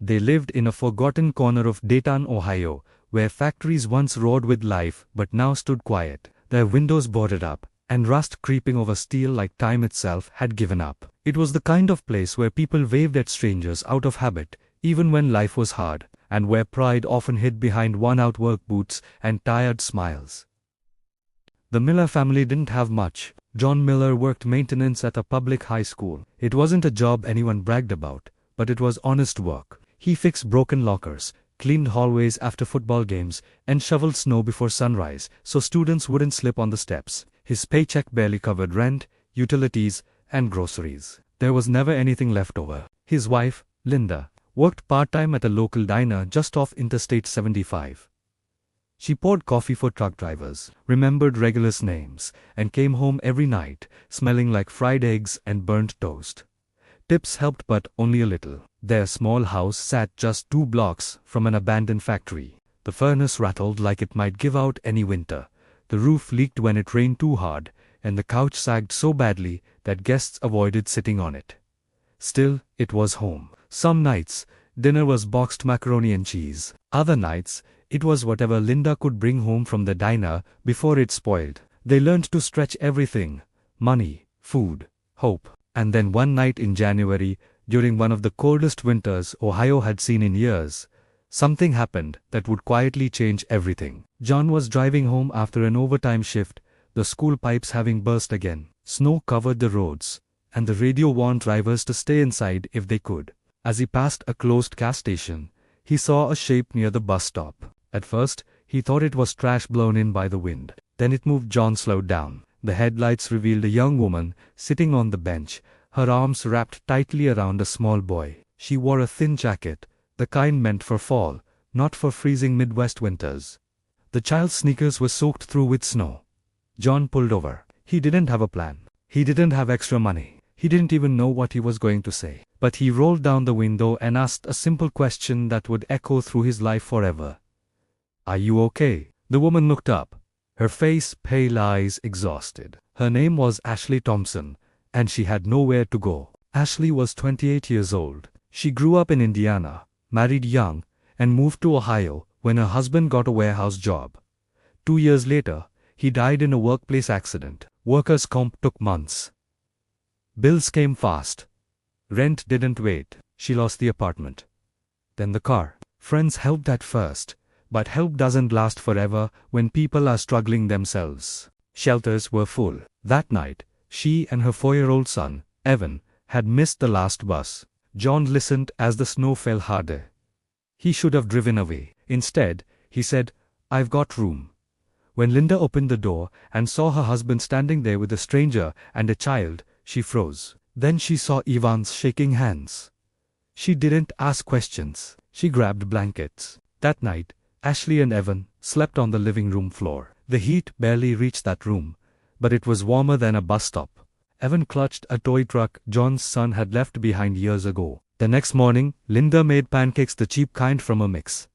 They lived in a forgotten corner of Dayton, Ohio, where factories once roared with life but now stood quiet, their windows boarded up, and rust creeping over steel like time itself had given up. It was the kind of place where people waved at strangers out of habit, even when life was hard, and where pride often hid behind worn-out work boots and tired smiles. The Miller family didn't have much. John Miller worked maintenance at a public high school. It wasn't a job anyone bragged about, but it was honest work. He fixed broken lockers, cleaned hallways after football games, and shoveled snow before sunrise so students wouldn't slip on the steps. His paycheck barely covered rent, utilities, and groceries. There was never anything left over. His wife, Linda, worked part-time at a local diner just off Interstate 75. She poured coffee for truck drivers, remembered regulars' names, and came home every night, smelling like fried eggs and burnt toast. Tips helped but only a little. Their small house sat just 2 blocks from an abandoned factory. The furnace rattled like it might give out any winter. The roof leaked when it rained too hard, and the couch sagged so badly that guests avoided sitting on it. Still, it was home. Some nights, dinner was boxed macaroni and cheese. Other nights, it was whatever Linda could bring home from the diner before it spoiled. They learned to stretch everything: money, food, hope. And then one night in January, during one of the coldest winters Ohio had seen in years, something happened that would quietly change everything. John was driving home after an overtime shift, the school pipes having burst again. Snow covered the roads, and the radio warned drivers to stay inside if they could. As he passed a closed gas station, he saw a shape near the bus stop. At first, he thought it was trash blown in by the wind. Then it moved. John slowed down. The headlights revealed a young woman sitting on the bench, her arms wrapped tightly around a small boy. She wore a thin jacket, the kind meant for fall, not for freezing Midwest winters. The child's sneakers were soaked through with snow. John pulled over. He didn't have a plan. He didn't have extra money. He didn't even know what he was going to say. But he rolled down the window and asked a simple question that would echo through his life forever. "Are you okay?" The woman looked up, her face pale, eyes exhausted. Her name was Ashley Thompson, and she had nowhere to go. Ashley was 28 years old. She grew up in Indiana, married young, and moved to Ohio when her husband got a warehouse job. 2 years later, he died in a workplace accident. Workers' comp took months. Bills came fast. Rent didn't wait. She lost the apartment. Then the car. Friends helped at first, but help doesn't last forever when people are struggling themselves. Shelters were full. That night, she and her 4-year-old son, Evan, had missed the last bus. John listened as the snow fell harder. He should have driven away. Instead, he said, "I've got room." When Linda opened the door and saw her husband standing there with a stranger and a child, she froze. Then she saw Evans shaking hands. She didn't ask questions. She grabbed blankets. That night, Ashley and Evan slept on the living room floor. The heat barely reached that room, but it was warmer than a bus stop. Evan clutched a toy truck John's son had left behind years ago. The next morning, Linda made pancakes, the cheap kind from a mix.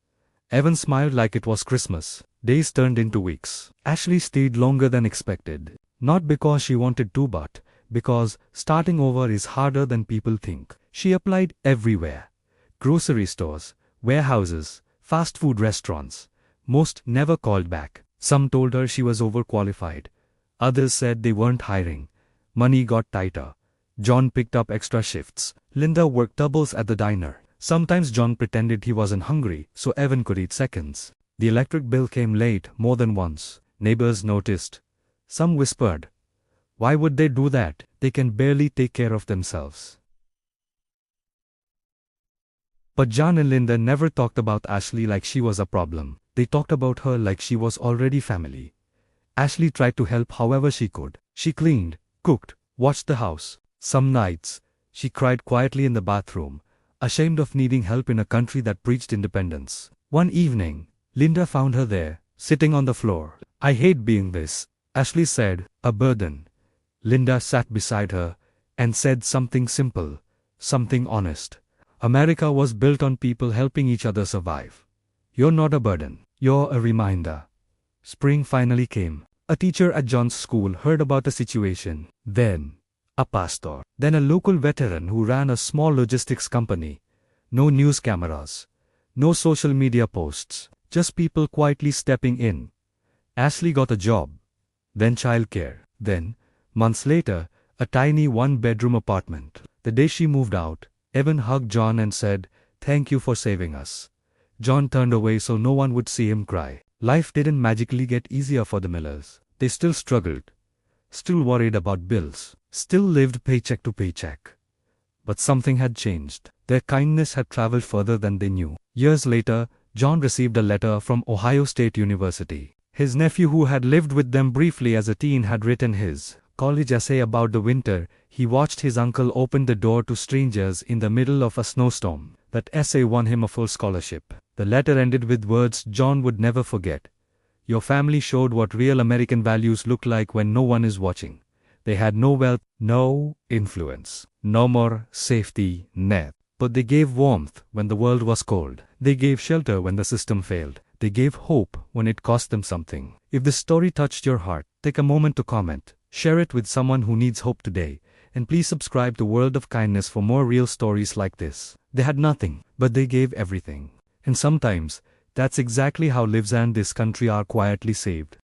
Evan smiled like it was Christmas. Days turned into weeks. Ashley stayed longer than expected. Not because she wanted to, but because starting over is harder than people think. She applied everywhere. Grocery stores, warehouses, fast food restaurants. Most never called back. Some told her she was overqualified. Others said they weren't hiring. Money got tighter. John picked up extra shifts. Linda worked doubles at the diner. Sometimes John pretended he wasn't hungry so Evan could eat seconds. The electric bill came late more than once. Neighbors noticed. Some whispered, "Why would they do that? They can barely take care of themselves." But John and Linda never talked about Ashley like she was a problem. They talked about her like she was already family. Ashley tried to help however she could. She cleaned, cooked, watched the house. Some nights, she cried quietly in the bathroom, ashamed of needing help in a country that preached independence. One evening, Linda found her there, sitting on the floor. "I hate being this," Ashley said, "a burden." Linda sat beside her and said something simple, something honest. "America was built on people helping each other survive. You're not a burden. You're a reminder." Spring finally came. A teacher at John's school heard about the situation. Then, a pastor. Then a local veteran who ran a small logistics company. No news cameras. No social media posts. Just people quietly stepping in. Ashley got a job. Then childcare. Then, months later, a tiny one-bedroom apartment. The day she moved out, Evan hugged John and said, "Thank you for saving us." John turned away so no one would see him cry. Life didn't magically get easier for the Millers. They still struggled. Still worried about bills. Still lived paycheck to paycheck. But something had changed. Their kindness had traveled further than they knew. Years later, John received a letter from Ohio State University. His nephew, who had lived with them briefly as a teen, had written his college essay about the winter he watched his uncle open the door to strangers in the middle of a snowstorm. That essay won him a full scholarship. The letter ended with words John would never forget. "Your family showed what real American values look like when no one is watching." They had no wealth, no influence, no more safety net. But they gave warmth when the world was cold. They gave shelter when the system failed. They gave hope when it cost them something. If this story touched your heart, take a moment to comment, share it with someone who needs hope today, and please subscribe to World of Kindness for more real stories like this. They had nothing, but they gave everything. And sometimes, that's exactly how lives and this country are quietly saved.